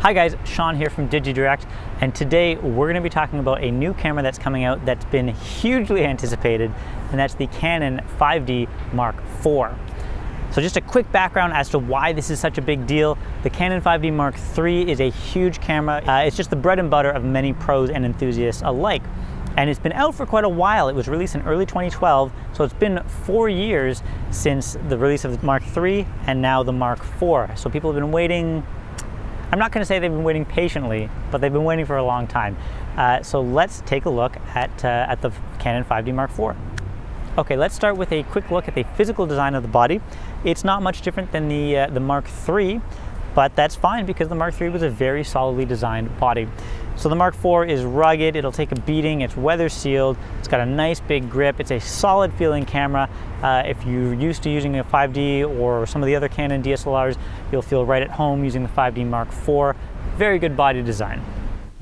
Hi guys, Sean here from DigiDirect, and today we're going to be talking about a new camera that's coming out that's been hugely anticipated, and that's the Canon 5D Mark IV. So just a quick background as to why this is such a big deal. The Canon 5D Mark III is a huge camera. It's just the bread and butter of many pros and enthusiasts alike. And it's been out for quite a while. It was released in early 2012, so it's been 4 years since the release of the Mark III and now the Mark IV. So people have been waiting. I'm not going to say they've been waiting patiently, but they've been waiting for a long time. So let's take a look at the Canon 5D Mark IV. Okay, let's start with a quick look at the physical design of the body. It's not much different than the Mark III, but that's fine because the Mark III was a very solidly designed body. So the Mark IV is rugged, it'll take a beating, it's weather sealed, it's got a nice big grip, it's a solid feeling camera. If you're used to using a 5D or some of the other Canon DSLRs, you'll feel right at home using the 5D Mark IV. Very good body design.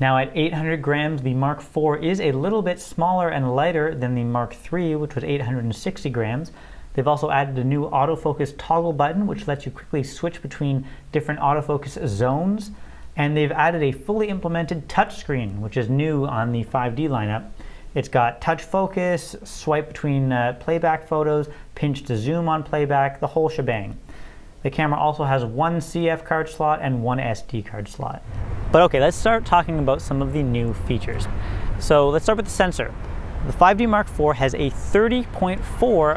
Now at 800 grams, the Mark IV is a little bit smaller and lighter than the Mark III, which was 860 grams. They've also added a new autofocus toggle button, which lets you quickly switch between different autofocus zones. And they've added a fully implemented touchscreen, which is new on the 5D lineup. It's got touch focus, swipe between playback photos, pinch to zoom on playback, the whole shebang. The camera also has one CF card slot and one SD card slot. But okay, let's start talking about some of the new features. So let's start with the sensor. The 5D Mark IV has a 30.4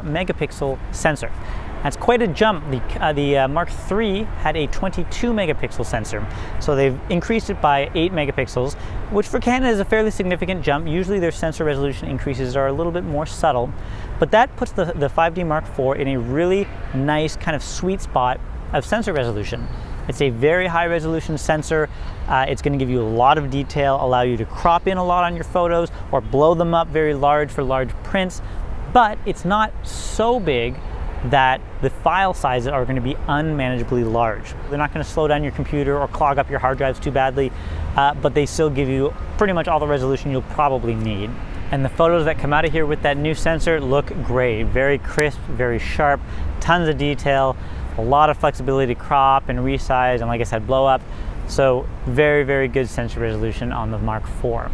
megapixel sensor. That's quite a jump. The Mark III had a 22 megapixel sensor. So they've increased it by 8 megapixels, which for Canon is a fairly significant jump. Usually their sensor resolution increases are a little bit more subtle, but that puts the 5D Mark IV in a really nice kind of sweet spot of sensor resolution. It's a very high resolution sensor. It's going to give you a lot of detail, allow you to crop in a lot on your photos or blow them up very large for large prints, but it's not so big that the file sizes are going to be unmanageably large. They're not going to slow down your computer or clog up your hard drives too badly, but they still give you pretty much all the resolution you'll probably need. And the photos that come out of here with that new sensor look great. Very crisp, very sharp, tons of detail, a lot of flexibility to crop and resize, and like I said, blow up. So very, very good sensor resolution on the Mark IV.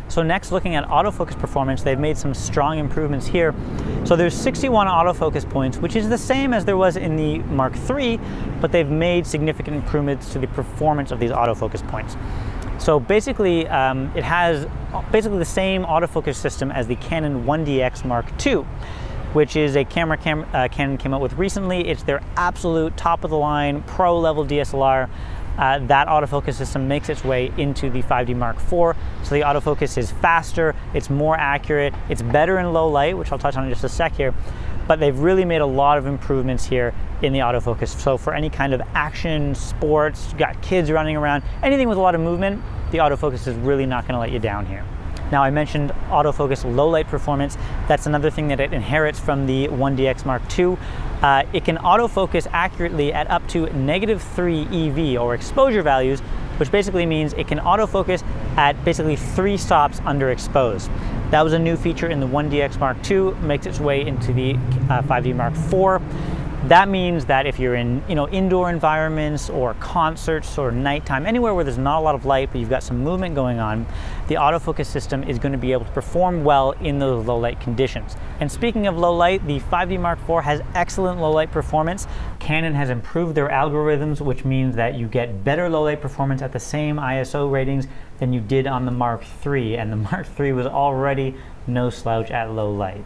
So next, looking at autofocus performance, they've made some strong improvements here. So there's 61 autofocus points, which is the same as there was in the Mark III, but they've made significant improvements to the performance of these autofocus points. So basically, it has basically the same autofocus system as the Canon 1DX Mark II, which is a camera Canon came out with recently. It's their absolute top-of-the-line, pro-level DSLR. That autofocus system makes its way into the 5D Mark IV. So the autofocus is faster, it's more accurate, it's better in low light, which I'll touch on in just a sec here. But they've really made a lot of improvements here in the autofocus. So for any kind of action, sports, you got kids running around, anything with a lot of movement, the autofocus is really not going to let you down here. Now, I mentioned autofocus low light performance. That's another thing that it inherits from the 1DX Mark II. It can autofocus accurately at up to -3 EV or exposure values, which basically means it can autofocus at basically 3 stops underexposed. That was a new feature in the 1DX Mark II, makes its way into the 5D Mark IV. That means that if you're in indoor environments or concerts or nighttime, anywhere where there's not a lot of light but you've got some movement going on, the autofocus system is going to be able to perform well in those low light conditions. And speaking of low light, the 5D Mark IV has excellent low light performance. Canon has improved their algorithms, which means that you get better low light performance at the same ISO ratings than you did on the Mark III, and the Mark III was already no slouch at low light.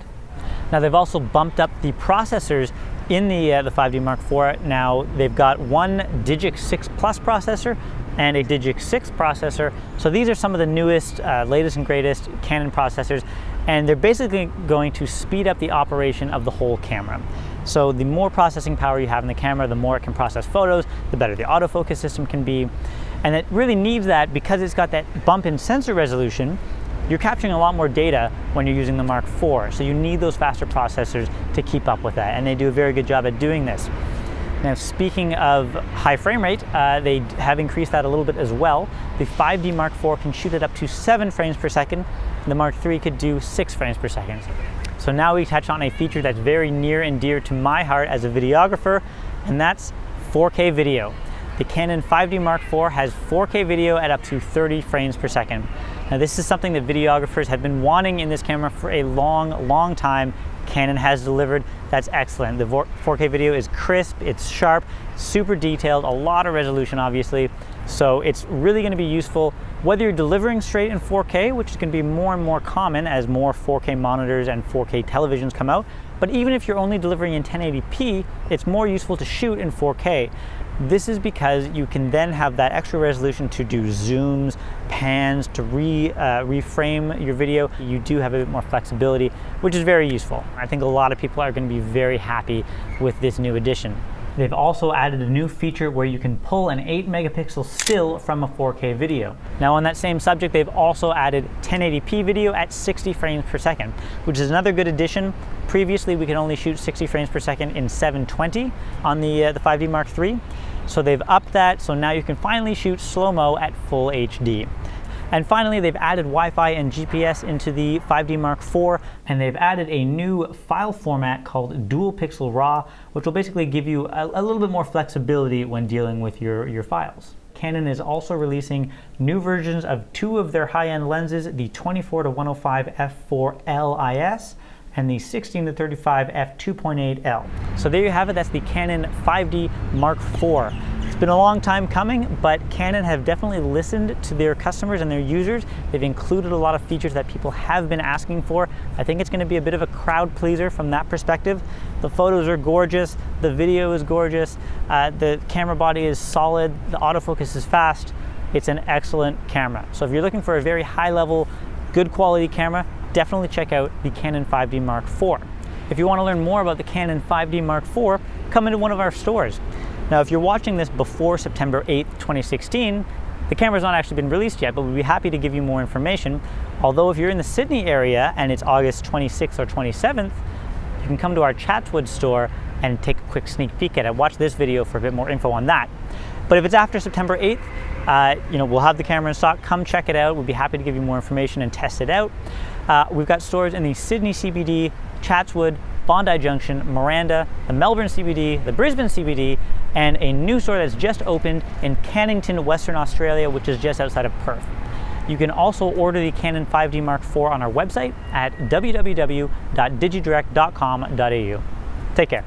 Now they've also bumped up the processors in the 5D Mark IV. Now they've got one Digic 6 Plus processor and a Digic 6 processor. So these are some of the newest, latest and greatest Canon processors, and they're basically going to speed up the operation of the whole camera. So the more processing power you have in the camera, the more it can process photos, the better the autofocus system can be. And it really needs that because it's got that bump in sensor resolution. You're capturing a lot more data when you're using the Mark IV, so you need those faster processors to keep up with that, and they do a very good job at doing this. Now, speaking of high frame rate, they have increased that a little bit as well. The 5D Mark IV can shoot it up to 7 frames per second. The Mark III could do 6 frames per second. So now we touch on a feature that's very near and dear to my heart as a videographer, and that's 4K video. The Canon 5D Mark IV has 4K video at up to 30 frames per second. Now this is something that videographers have been wanting in this camera for a long time. Canon has delivered. That's excellent. The 4K video is crisp, it's sharp, super detailed, a lot of resolution obviously. So it's really going to be useful whether you're delivering straight in 4K, which is going to be more and more common as more 4K monitors and 4K televisions come out. But even if you're only delivering in 1080p, it's more useful to shoot in 4K. This is because you can then have that extra resolution to do zooms, pans, to reframe your video. You do have a bit more flexibility, which is very useful. I think a lot of people are going to be very happy with this new addition. They've also added a new feature where you can pull an 8 megapixel still from a 4K video. Now on that same subject, they've also added 1080p video at 60 frames per second, which is another good addition. Previously, we could only shoot 60 frames per second in 720 on the 5D Mark III. So they've upped that, so now you can finally shoot slow-mo at full HD. And finally, they've added Wi-Fi and GPS into the 5D Mark IV, and they've added a new file format called Dual Pixel RAW, which will basically give you a little bit more flexibility when dealing with your files. Canon is also releasing new versions of two of their high-end lenses, the 24-105 f4L IS and the 16-35 f2.8L. So there you have it, that's the Canon 5D Mark IV. It's been a long time coming, but Canon have definitely listened to their customers and their users. They've included a lot of features that people have been asking for. I think it's going to be a bit of a crowd pleaser from that perspective. The photos are gorgeous, the video is gorgeous, the camera body is solid, the autofocus is fast. It's an excellent camera. So if you're looking for a very high level, good quality camera, definitely check out the Canon 5D Mark IV. If you want to learn more about the Canon 5D Mark IV, come into one of our stores. Now, if you're watching this before September 8th, 2016, the camera's not actually been released yet, but we'd be happy to give you more information. Although if you're in the Sydney area and it's August 26th or 27th, you can come to our Chatswood store and take a quick sneak peek at it. Watch this video for a bit more info on that. But if it's after September 8th, we'll have the camera in stock. Come check it out. We'd be happy to give you more information and test it out. We've got stores in the Sydney CBD, Chatswood, Bondi Junction, Miranda, the Melbourne CBD, the Brisbane CBD, and a new store that's just opened in Cannington, Western Australia, which is just outside of Perth. You can also order the Canon 5D Mark IV on our website at www.digidirect.com.au. Take care.